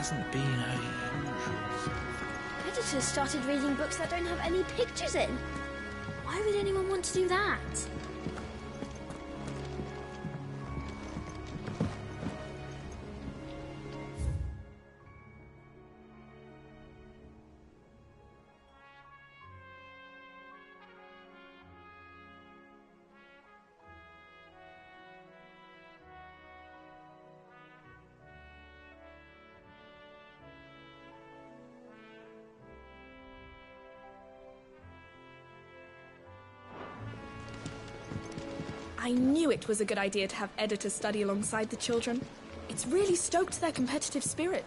hasn't been her usual self. Editor started reading books that don't have any pictures in. Why would anyone want to do that? I knew it was a good idea to have editors study alongside the children. It's really stoked their competitive spirit.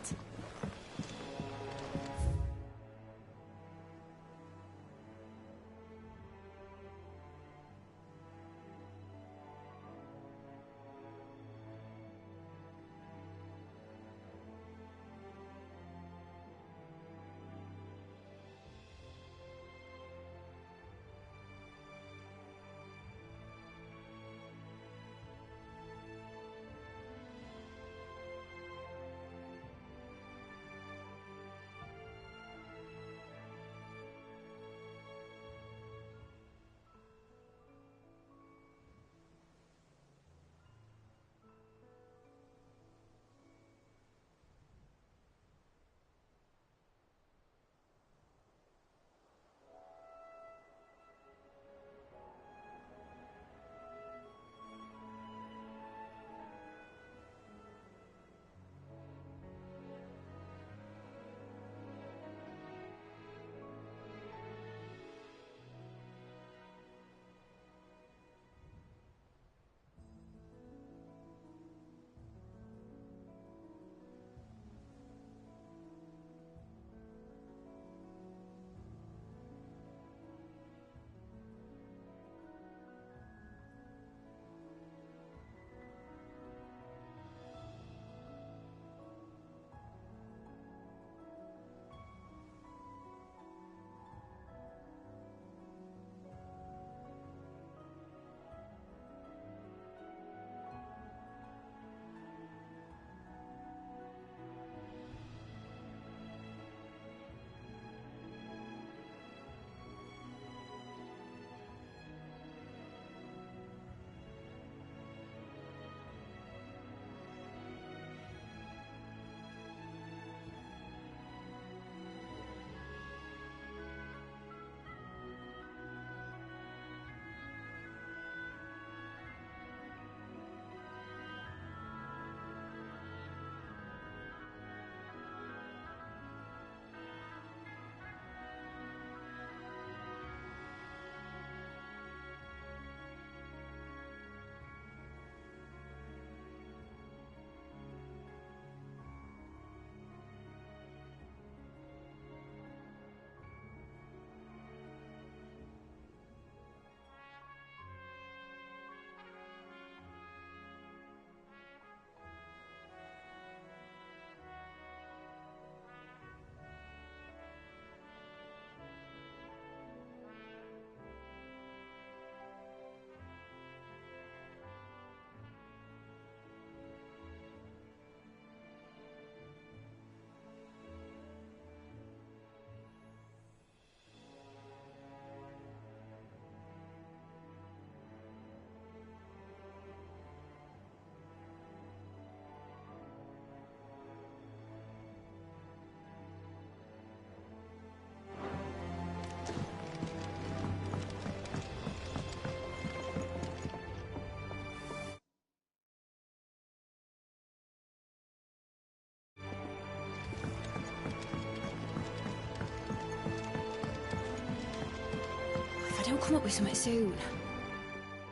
If I don't come up with something soon.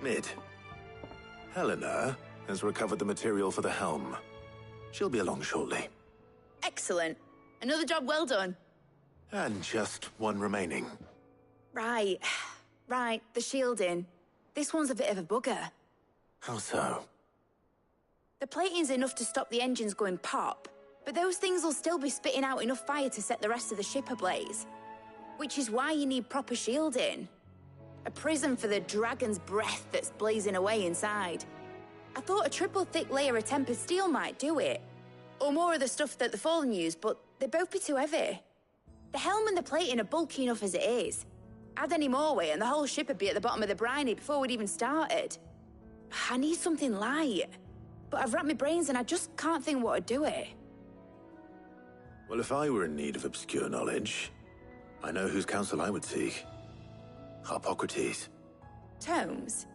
Mid. Helena has recovered the material for the helm. She'll be along shortly. Excellent. Another job well done. And just one remaining. Right. Right, the shielding. This one's a bit of a bugger. How so? The plating's enough to stop the engines going pop, but those things will still be spitting out enough fire to set the rest of the ship ablaze. Which is why you need proper shielding. A prison for the dragon's breath that's blazing away inside. I thought a triple thick layer of tempered steel might do it. Or more of the stuff that the Fallen use, but they'd both be too heavy. The helm and the plating are bulky enough as it is. Add any more weight and the whole ship would be at the bottom of the briny before we'd even started. I need something light. But I've racked my brains and I just can't think what would do it. Well, if I were in need of obscure knowledge, I know whose counsel I would seek. Harpocrates. Tomes?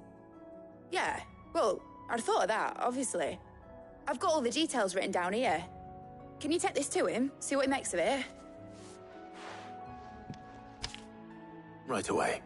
Yeah, well, I'd thought of that, obviously. I've got all the details written down here. Can you take this to him, see what he makes of it? Right away.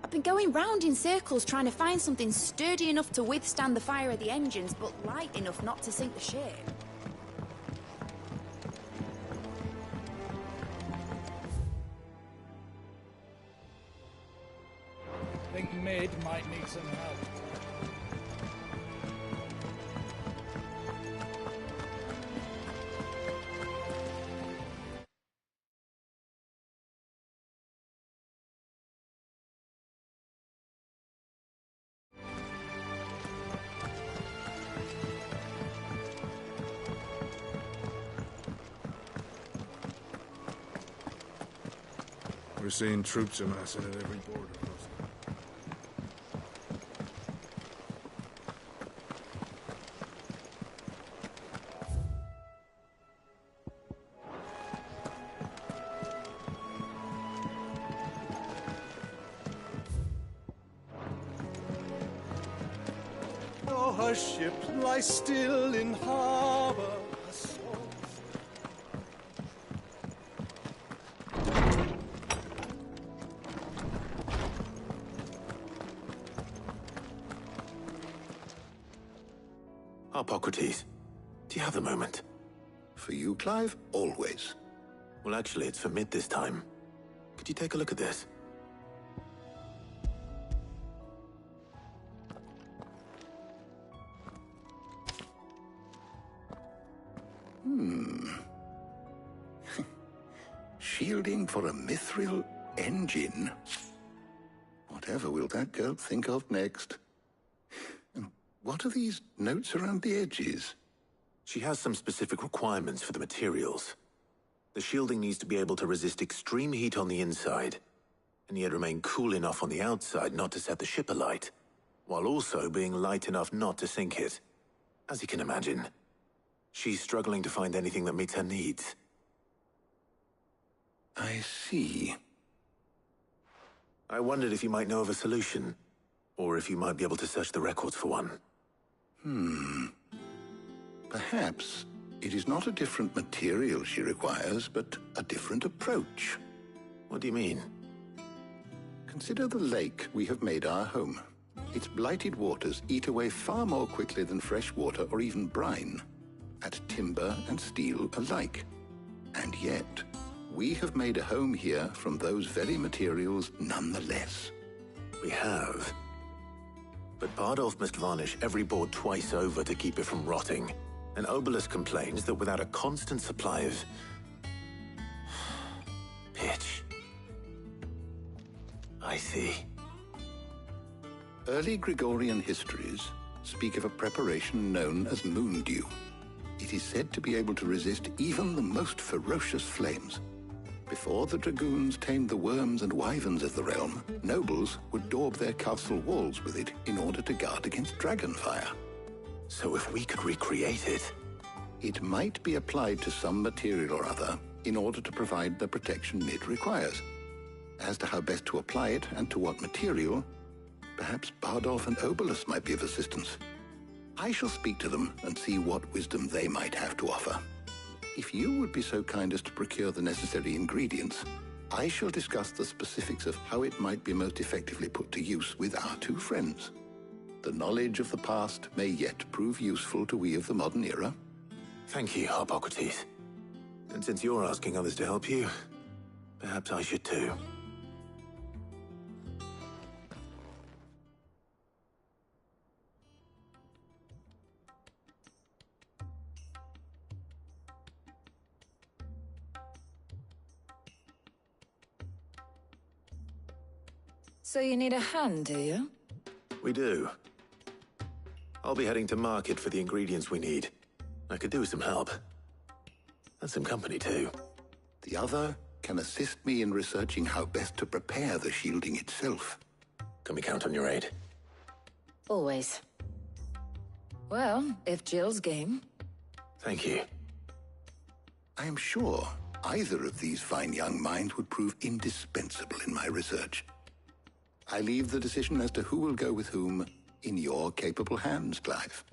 I've been going round in circles trying to find something sturdy enough to withstand the fire of the engines, but light enough not to sink the ship. Think Mid might need some help. We're seeing troops amassing at every border crossing. Oh, her ship lies still in harbor. Harpocrates, do you have a moment? For you, Clive, always. Well, actually, it's for Mid this time. Could you take a look at this? Shielding for a mithril engine? Whatever will that girl think of next? And what are these notes around the edges? She has some specific requirements for the materials. The shielding needs to be able to resist extreme heat on the inside, and yet remain cool enough on the outside not to set the ship alight, while also being light enough not to sink it. As you can imagine, she's struggling to find anything that meets her needs. I see. I wondered if you might know of a solution, or if you might be able to search the records for one. Perhaps it is not a different material she requires, but a different approach. What do you mean? Consider the lake we have made our home. Its blighted waters eat away far more quickly than fresh water or even brine, at timber and steel alike. And yet, we have made a home here from those very materials nonetheless. We have. But Bardolph must varnish every board twice over to keep it from rotting. And Obelus complains that without a constant supply of pitch, I see. Early Gregorian histories speak of a preparation known as moon dew. It is said to be able to resist even the most ferocious flames. Before the dragoons tamed the worms and wyverns of the realm, nobles would daub their castle walls with it in order to guard against dragon fire. So if we could recreate it... It might be applied to some material or other in order to provide the protection it requires. As to how best to apply it and to what material, perhaps Bardolph and Obolus might be of assistance. I shall speak to them and see what wisdom they might have to offer. If you would be so kind as to procure the necessary ingredients, I shall discuss the specifics of how it might be most effectively put to use with our two friends. The knowledge of the past may yet prove useful to we of the modern era. Thank you, Harpocrates. And since you're asking others to help you, perhaps I should too. So you need a hand, do you? We do. I'll be heading to market for the ingredients we need. I could do with some help. And some company, too. The other can assist me in researching how best to prepare the shielding itself. Can we count on your aid? Always. Well, if Jill's game. Thank you. I am sure either of these fine young minds would prove indispensable in my research. I leave the decision as to who will go with whom in your capable hands, Clive.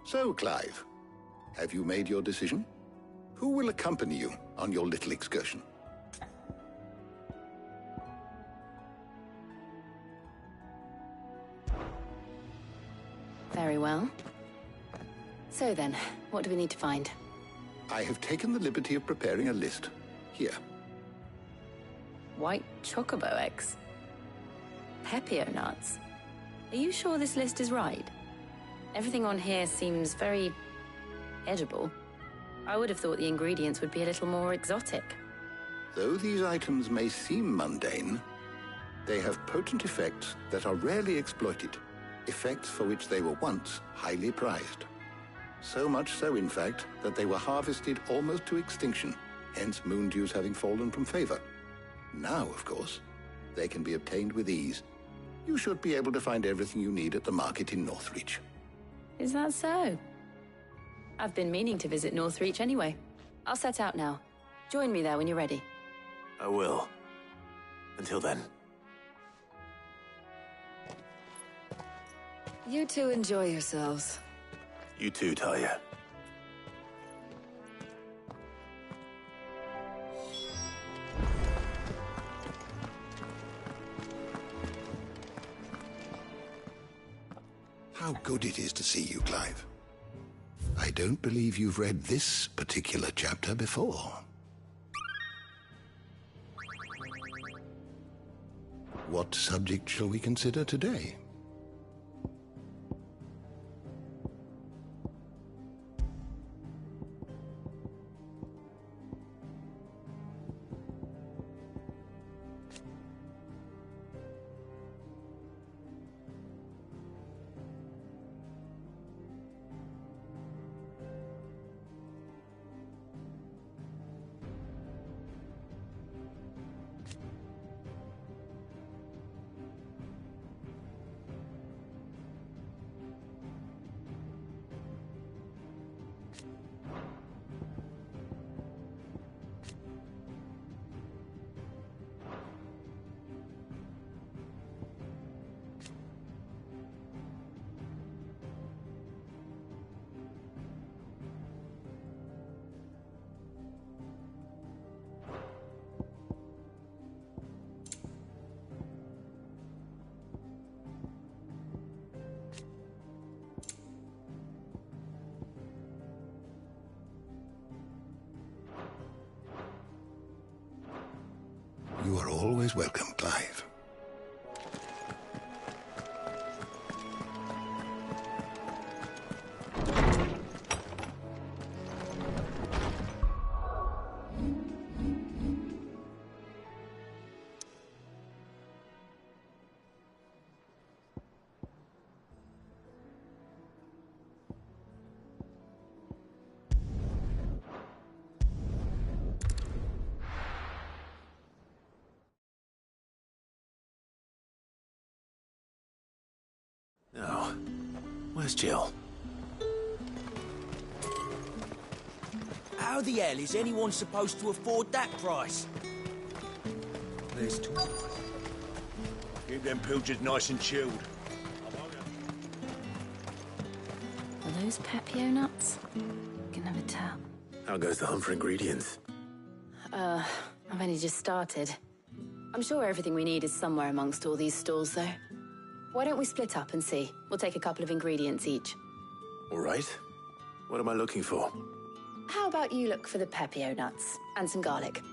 So, Clive, have you made your decision? Who will accompany you on your little excursion? Very well. So then, what do we need to find? I have taken the liberty of preparing a list. Here. White chocobo eggs. Pepio nuts. Are you sure this list is right? Everything on here seems very edible. I would have thought the ingredients would be a little more exotic. Though these items may seem mundane, they have potent effects that are rarely exploited, effects for which they were once highly prized. So much so, in fact, that they were harvested almost to extinction, hence moon dews having fallen from favor. Now, of course, they can be obtained with ease. You should be able to find everything you need at the market in Northreach. Is that so? I've been meaning to visit Northreach anyway. I'll set out now. Join me there when you're ready. I will. Until then. You two enjoy yourselves. You too, Talia. How good it is to see you, Clive. I don't believe you've read this particular chapter before. What subject shall we consider today? always welcome, Clive. Now, where's Jill? How the hell is anyone supposed to afford that price? There's two. Keep them pilchards nice and chilled. Are those Pepio nuts? Can never tell. How goes the hunt for ingredients? I've only just started. I'm sure everything we need is somewhere amongst all these stalls, though. Why don't we split up and see? We'll take a couple of ingredients each. All right. What am I looking for? How about you look for the Pepio nuts and some garlic?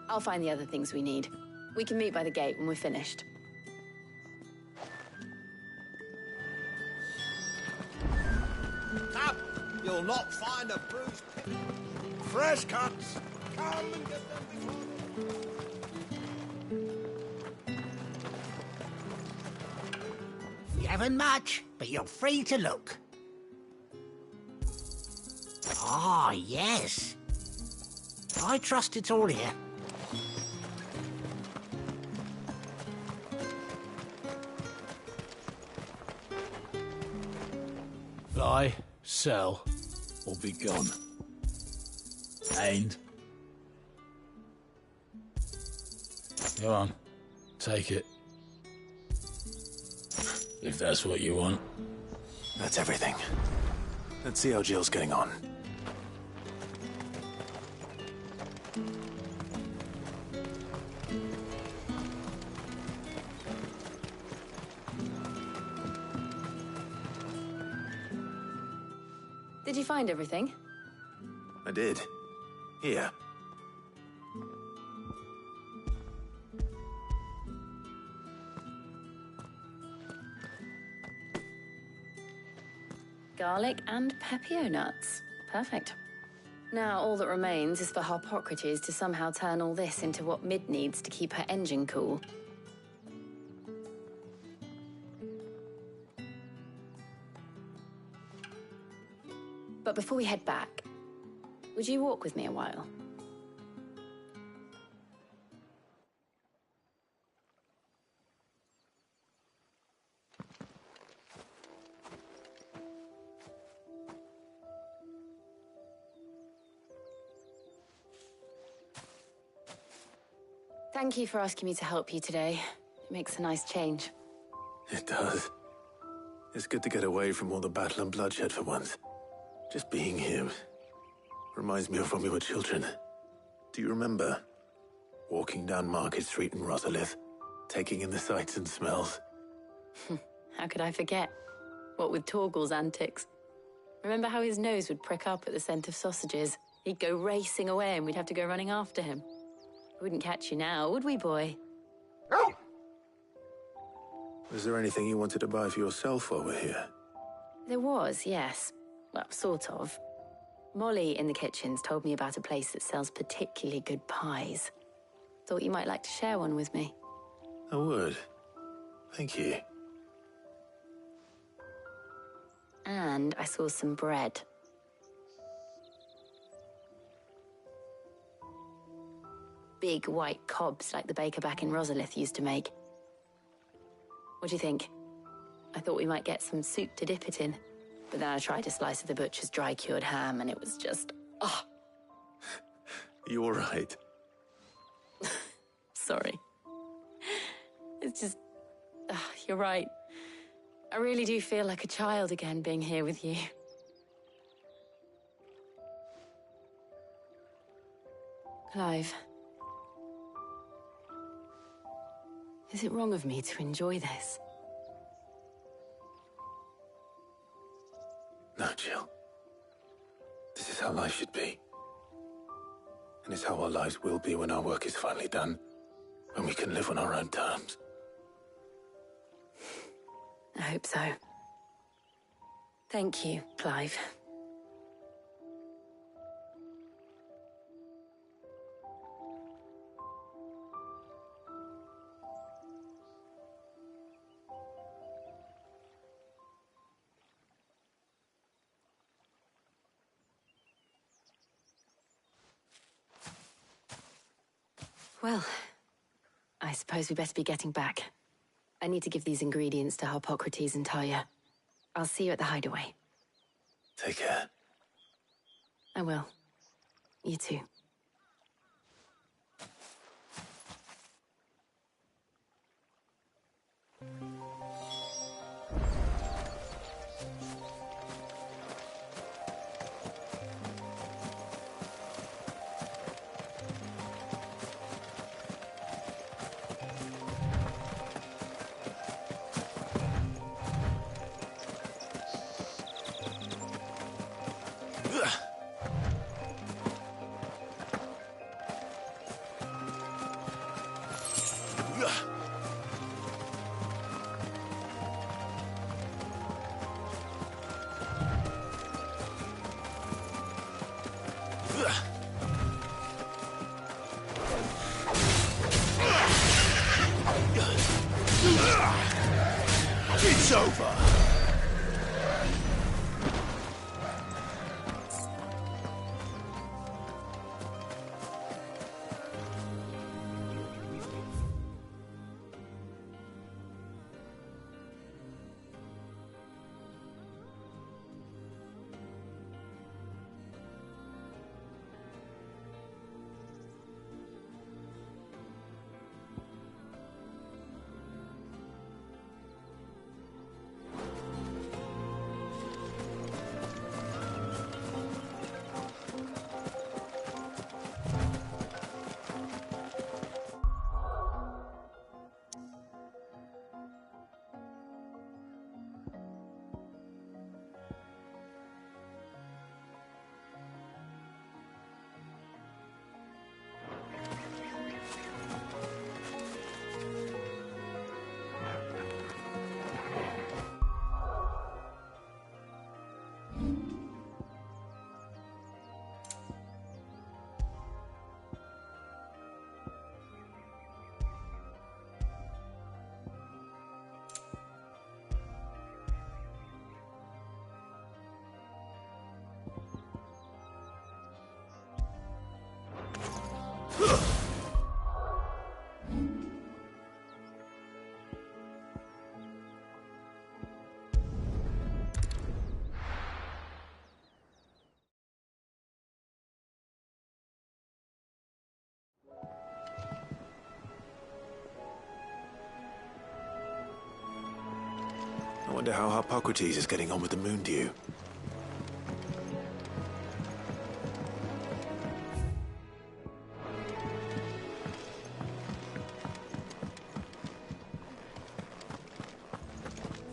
I'll find the other things we need. We can meet by the gate when we're finished. Up! You'll not find a bruised pig. Fresh cuts! Come and get them before... You haven't much, but you're free to look. Ah, yes. I trust it's all here. Buy, sell, or be gone. And... Go on, take it. If that's what you want. That's everything. Let's see how Jill's getting on. Did you find everything? I did. Here. Garlic and Pepio nuts. Perfect. Now all that remains is for Harpocrates to somehow turn all this into what Mid needs to keep her engine cool. But before we head back, would you walk with me a while? Thank you for asking me to help you today. It makes a nice change. It does. It's good to get away from all the battle and bloodshed for once. Just being here reminds me of when we were children. Do you remember? Walking down Market Street in Rosalith, taking in the sights and smells. How could I forget? What with Torgal's antics. Remember how his nose would prick up at the scent of sausages? He'd go racing away and we'd have to go running after him. We wouldn't catch you now, would we, boy? Was there anything you wanted to buy for yourself while we're here? There was, yes. Well, sort of. Molly in the kitchens told me about a place that sells particularly good pies. Thought you might like to share one with me. I would. Thank you. And I saw some bread. Big white cobs like the baker back in Rosalith used to make. What do you think? I thought we might get some soup to dip it in. But then I tried a slice of the butcher's dry-cured ham and it was just... oh. You all right? Sorry. It's just... you're right. I really do feel like a child again being here with you. Clive. Is it wrong of me to enjoy this? No, Jill. This is how life should be. And it's how our lives will be when our work is finally done. When and we can live on our own terms. I hope so. Thank you, Clive. Well, I suppose we better be getting back. I need to give these ingredients to Harpocrates and Talia. I'll see you at the hideaway. Take care. I will. You too. It's over. I wonder how Harpocrates is getting on with the Moondew.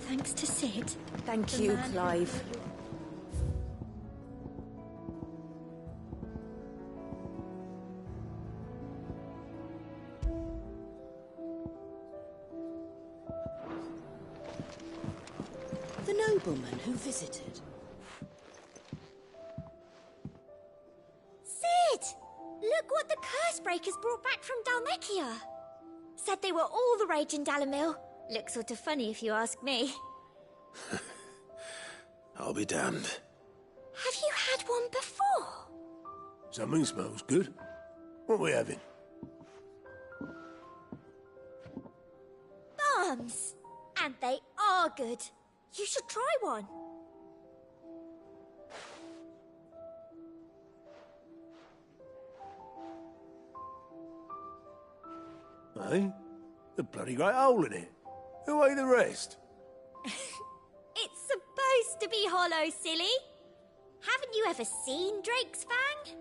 Thanks to Sid. Thank you, Clive. The nobleman who visited. Sid! Look what the Cursebreakers brought back from Dhalmekia. Said they were all the rage in Dalimil. Looks sort of funny if you ask me. I'll be damned. Have you had one before? Something smells good. What are we having? Bombs! And they are good. You should try one. Eh? The bloody great hole in it. Who ate the rest? It's supposed to be hollow, silly. Haven't you ever seen Drake's Fang?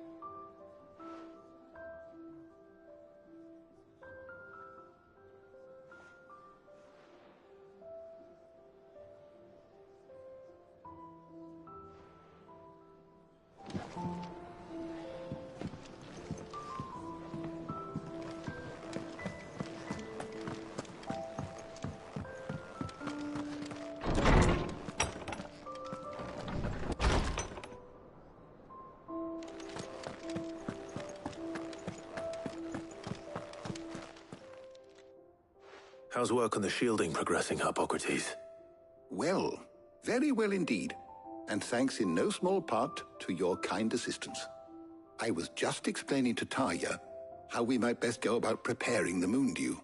How's work on the shielding progressing, Hippocrates? Well, very well indeed. And thanks in no small part to your kind assistance. I was just explaining to Tarja how we might best go about preparing the Moondew.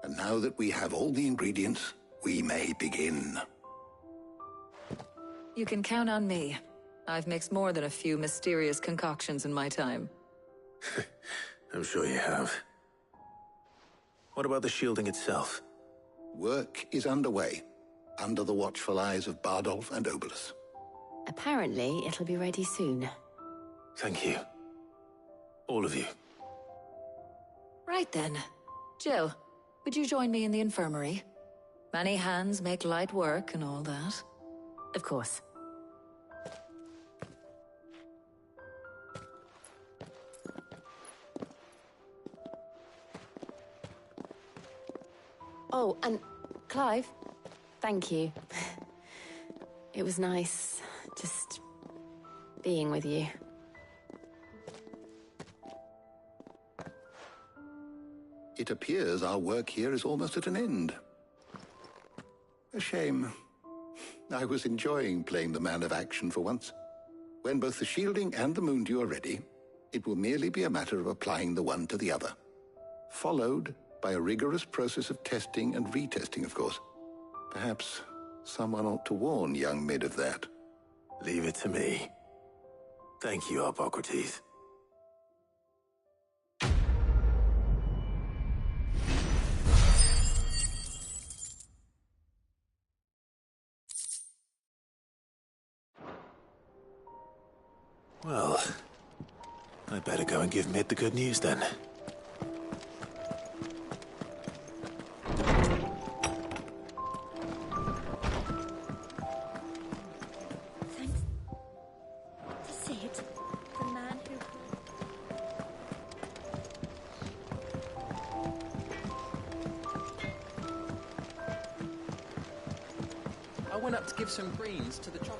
And now that we have all the ingredients, we may begin. You can count on me. I've mixed more than a few mysterious concoctions in my time. I'm sure you have. What about the shielding itself? Work is underway, under the watchful eyes of Bardolph and Obolus. Apparently, it'll be ready soon. Thank you. All of you. Right then. Jill, would you join me in the infirmary? Many hands make light work and all that. Of course. Oh, and Clive, thank you. It was nice just being with you. It appears our work here is almost at an end. A shame. I was enjoying playing the man of action for once. When both the shielding and the Moondew are ready, it will merely be a matter of applying the one to the other. Followed by a rigorous process of testing and retesting, of course. Perhaps someone ought to warn young Mid of that. Leave it to me. Thank you, Hippocrates. Well, I better go and give Mid the good news then. Thanks to Sid, the man who... I went up to give some greens to the chocolate.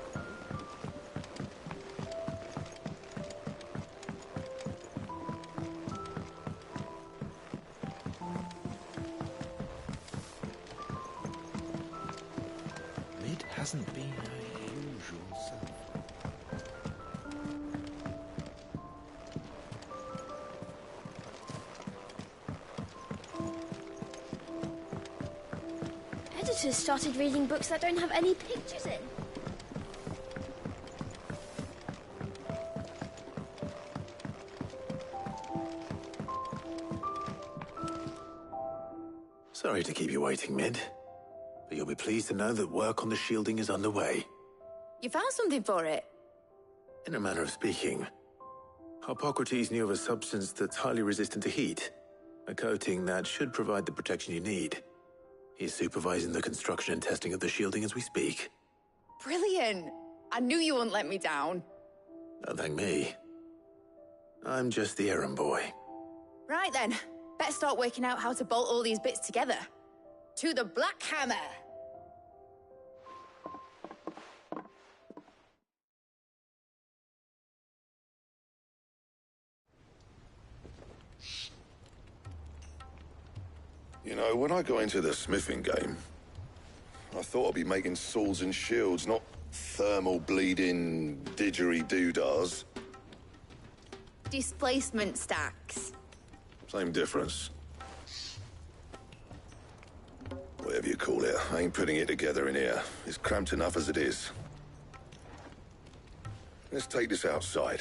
Mid hasn't been her usual self. Editors started reading books that don't have any pictures in. Sorry to keep you waiting, Mid. But you'll be pleased to know that work on the shielding is underway. You found something for it? In a manner of speaking, Hippocrates knew of a substance that's highly resistant to heat, a coating that should provide the protection you need. He's supervising the construction and testing of the shielding as we speak. Brilliant! I knew you wouldn't let me down. Don't thank me. I'm just the errand boy. Right then, better start working out how to bolt all these bits together. To the Black Hammer! You know, when I got into the smithing game, I thought I'd be making swords and shields, not thermal bleeding didgeridoo-dahs. Displacement stacks. Same difference. Whatever you call it, I ain't putting it together in here. It's cramped enough as it is. Let's take this outside.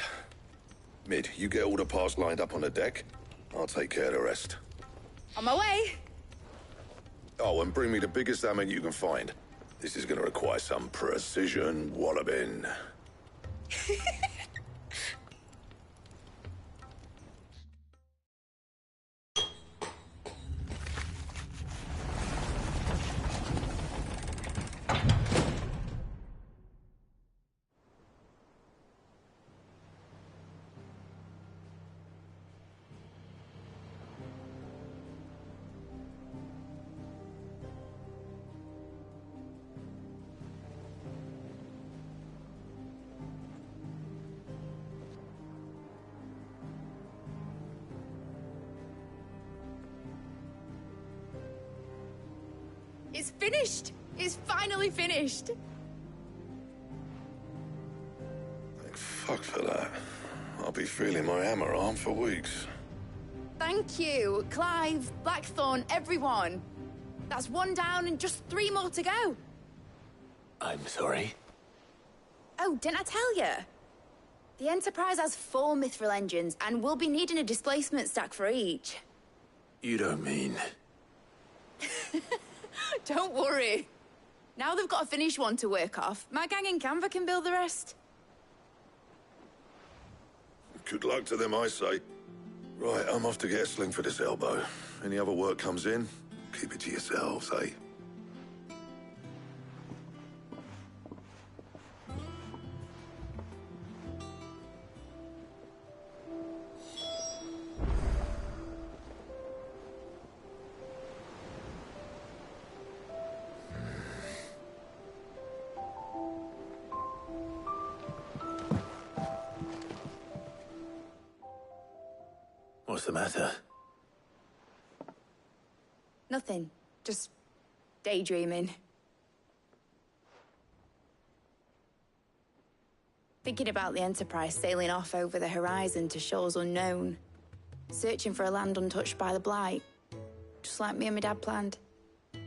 Mid, you get all the parts lined up on the deck. I'll take care of the rest. On my way! Oh, and bring me the biggest hammer you can find. This is gonna require some precision walloping. It's finished! It's finally finished! Thank fuck for that. I'll be feeling my hammer arm for weeks. Thank you, Clive, Blackthorn, everyone. That's one down and just 3 more to go. I'm sorry. Oh, didn't I tell you? The Enterprise has 4 mithril engines, and we'll be needing a displacement stack for each. You don't mean... Don't worry. Now they've got a finished one to work off, my gang in Canva can build the rest. Good luck to them, I say. Right, I'm off to get a sling for this elbow. Any other work comes in, keep it to yourselves, eh? What's the matter? Nothing. Just daydreaming. Thinking about the Enterprise sailing off over the horizon to shores unknown. Searching for a land untouched by the Blight. Just like me and my dad planned.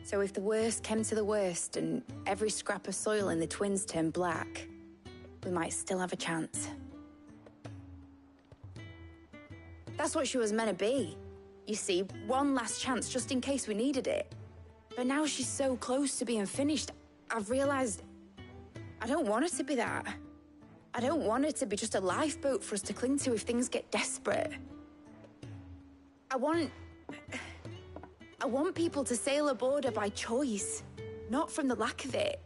So if the worst came to the worst and every scrap of soil in the Twins turned black, we might still have a chance. That's what she was meant to be. You see, one last chance just in case we needed it. But now she's so close to being finished, I've realized I don't want her to be that. I don't want her to be just a lifeboat for us to cling to if things get desperate. I want people to sail aboard her by choice, not from the lack of it.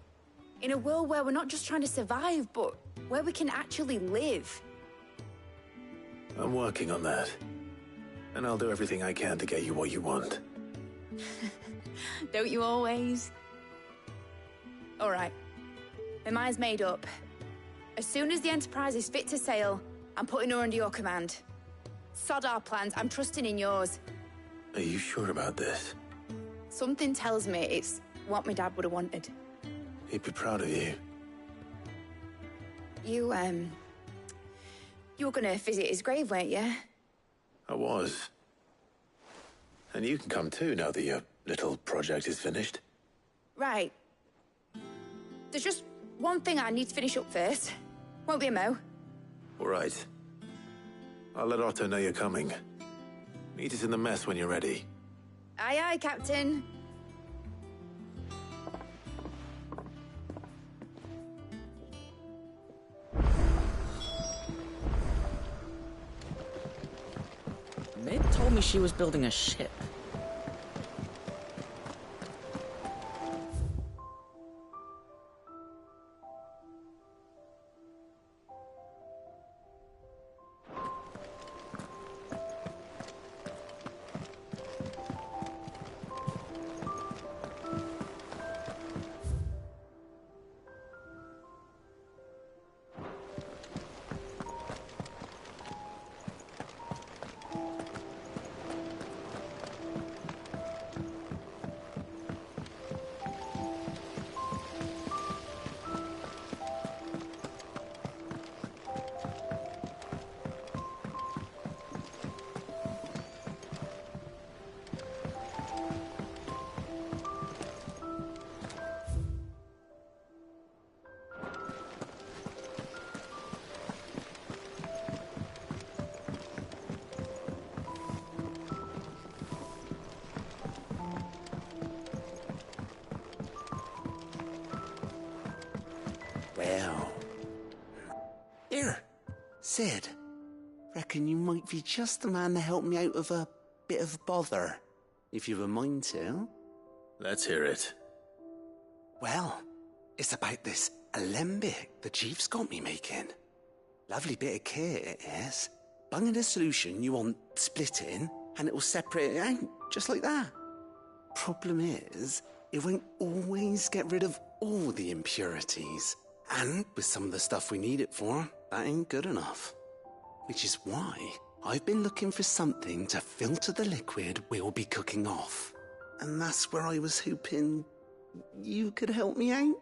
In a world where we're not just trying to survive, but where we can actually live. I'm working on that. And I'll do everything I can to get you what you want. Don't you always? All right. My mind's made up. As soon as the Enterprise is fit to sail, I'm putting her under your command. Sod our plans, I'm trusting in yours. Are you sure about this? Something tells me it's what my dad would have wanted. He'd be proud of you. You were gonna visit his grave, weren't you? I was. And you can come too now that your little project is finished. Right. There's just one thing I need to finish up first. Won't be a mo. All right. I'll let Otto know you're coming. Meet us in the mess when you're ready. Aye, aye, Captain. Mid told me she was building a ship. Well. Here, Sid. Reckon you might be just the man to help me out of a bit of bother, if you've a mind to. Let's hear it. Well, it's about this alembic the Chief's got me making. Lovely bit of kit it is. Bung in a solution you want splitting, and it'll separate it out, just like that. Problem is, it won't always get rid of all the impurities. And with some of the stuff we need it for, that ain't good enough. Which is why I've been looking for something to filter the liquid we'll be cooking off. And that's where I was hoping you could help me out?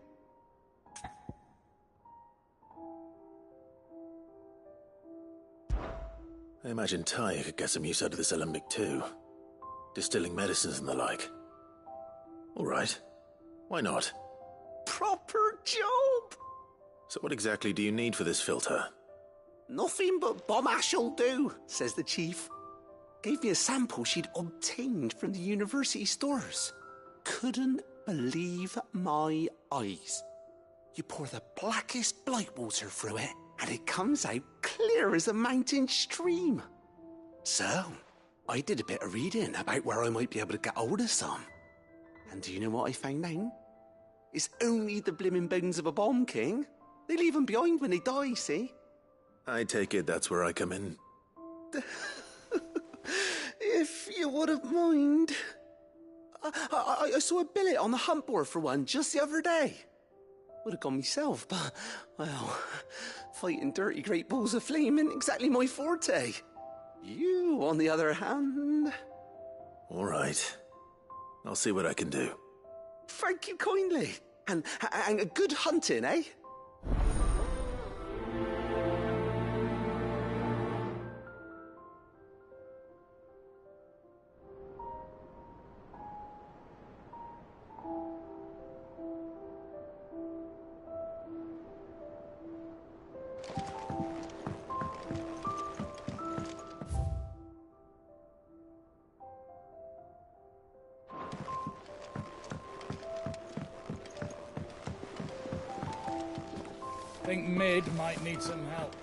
I imagine Tyre could get some use out of this alembic too. Distilling medicines and the like. All right. Why not? Proper job! So what exactly do you need for this filter? Nothing but bomb ash'll do, says the chief. Gave me a sample she'd obtained from the university stores. Couldn't believe my eyes. You pour the blackest blight water through it, and it comes out clear as a mountain stream. So, I did a bit of reading about where I might be able to get hold of some. And do you know what I found out? It's only the blimmin' bones of a bomb king. They leave them behind when they die, see? I take it that's where I come in. If you wouldn't mind. I saw a billet on the hunt board for one just the other day. Would have gone myself, but, well, fighting dirty great balls of flame isn't exactly my forte. You, on the other hand... All right. I'll see what I can do. Thank you kindly. And good hunting, eh? Think Mid might need some help.